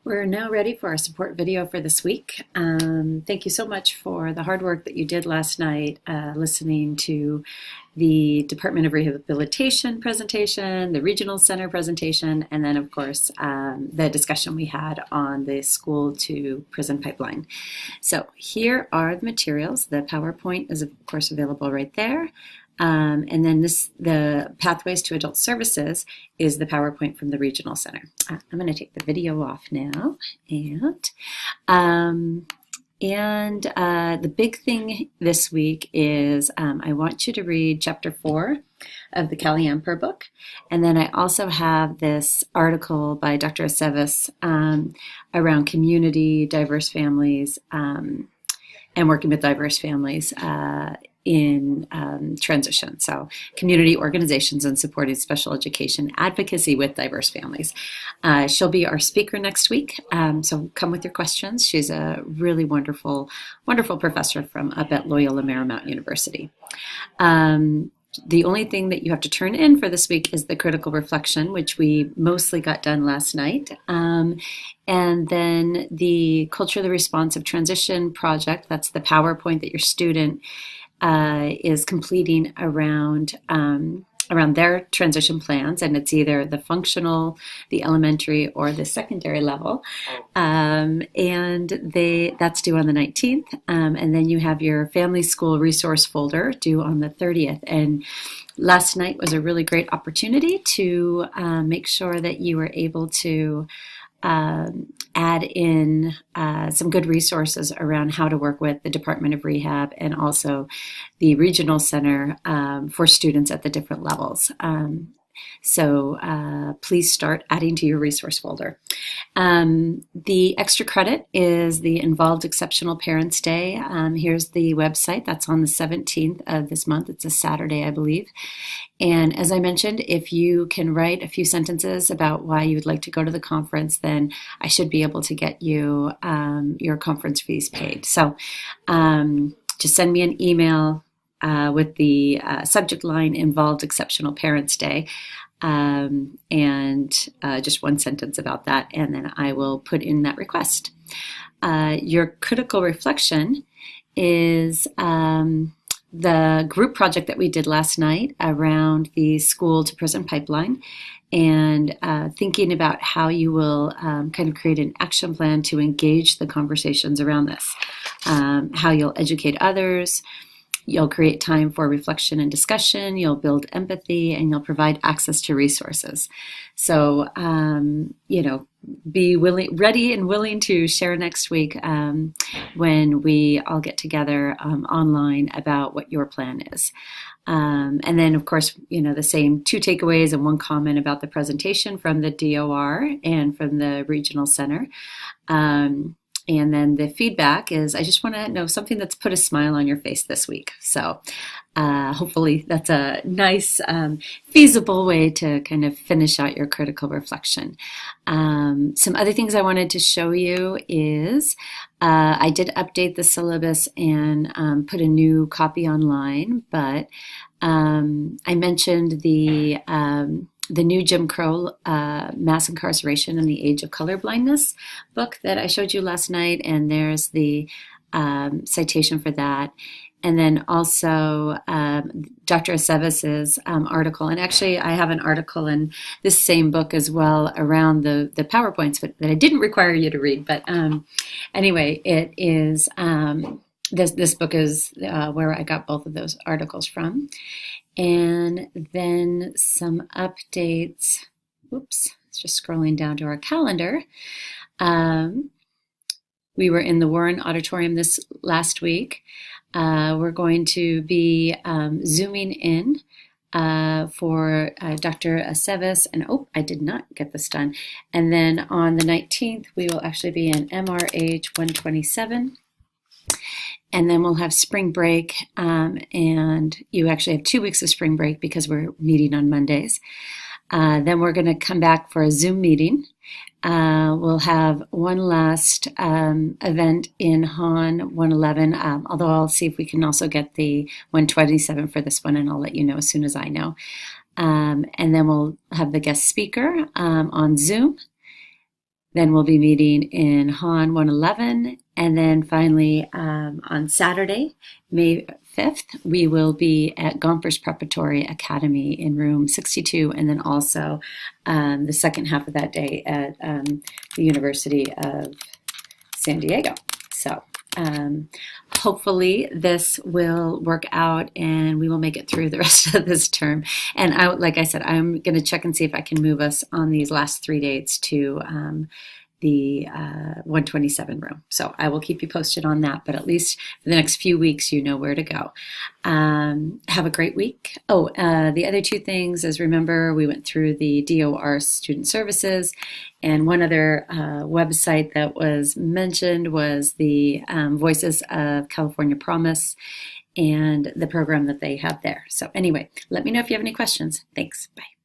We're now ready for our support video for this week. Thank you so much for the hard work that you did last night, listening to the Department of Rehabilitation presentation, the Regional Center presentation, and then, of course, the discussion we had on the school to prison pipeline. So here are the materials. The PowerPoint is, of course, available right there. And then the Pathways to Adult Services is the PowerPoint from the Regional Center. I'm going to take the video off now. The big thing this week is I want you to read Chapter 4 of the Kelly Amper book. And then I also have this article by Dr. Aceves around community, diverse families, and working with diverse families in transition. So community organizations and supporting special education advocacy with diverse families. She'll be our speaker next week. So come with your questions. She's a really wonderful, wonderful professor from up at Loyola Marymount University. The only thing that you have to turn in for this week is the critical reflection, which we mostly got done last night. And then the culturally responsive transition project, that's the PowerPoint that your student is completing around their transition plans, and it's either the functional, the elementary, or the secondary level. And that's due on the 19th. And then you have your family school resource folder due on the 30th. And last night was a really great opportunity to make sure that you were able to add in some good resources around how to work with the Department of Rehab and also the Regional Center for students at the different levels. So please start adding to your resource folder. The extra credit is the Involved Exceptional Parents Day. Here's the website. That's on the 17th of this month. It's a Saturday, I believe. And as I mentioned, if you can write a few sentences about why you would like to go to the conference, then I should be able to get you your conference fees paid. So just send me an email with the subject line Involved Exceptional Parents Day, and just one sentence about that, and then I will put in that request. Your critical reflection is the group project that we did last night around the school to prison pipeline, and thinking about how you will kind of create an action plan to engage the conversations around this, how you'll educate others. You'll create time for reflection and discussion, you'll build empathy, and you'll provide access to resources. So, be ready and willing to share next week when we all get together online about what your plan is. And then, of course, the same 2 takeaways and 1 comment about the presentation from the DOR and from the Regional Center. And then the feedback is, I just want to know something that's put a smile on your face this week. So hopefully that's a nice, feasible way to kind of finish out your critical reflection. Some other things I wanted to show you is I did update the syllabus and put a new copy online, but I mentioned the new Jim Crow Mass Incarceration and the Age of Colorblindness book that I showed you last night, and there's the citation for that. And then also Dr. Aceves' article, and actually I have an article in this same book as well around the PowerPoints that I didn't require you to read, but anyway, it is, this book is where I got both of those articles from. And then some updates. Oops, it's just scrolling down to our calendar. We were in the Warren Auditorium this last week. We're going to be Zooming in for Dr. Aceves. And I did not get this done. And then on the 19th, we will actually be in MRH 127. And then we'll have spring break, and you actually have 2 weeks of spring break because we're meeting on Mondays. Then we're going to come back for a Zoom meeting. We'll have one last event in Han 111, although I'll see if we can also get the 127 for this one, and I'll let you know as soon as I know. And then we'll have the guest speaker on Zoom. Then we'll be meeting in Han 111. And then finally, on Saturday, May 5th, we will be at Gompers Preparatory Academy in room 62. And then also the second half of that day at the University of San Diego. So hopefully this will work out and we will make it through the rest of this term. And like I said, I'm going to check and see if I can move us on these last 3 dates to the 127 room. So I will keep you posted on that, but at least for the next few weeks, you know where to go. Have a great week. Oh, the other two things is, remember, we went through the DOR student services, and one other website that was mentioned was the Voices of California Promise and the program that they have there. So anyway, let me know if you have any questions. Thanks. Bye.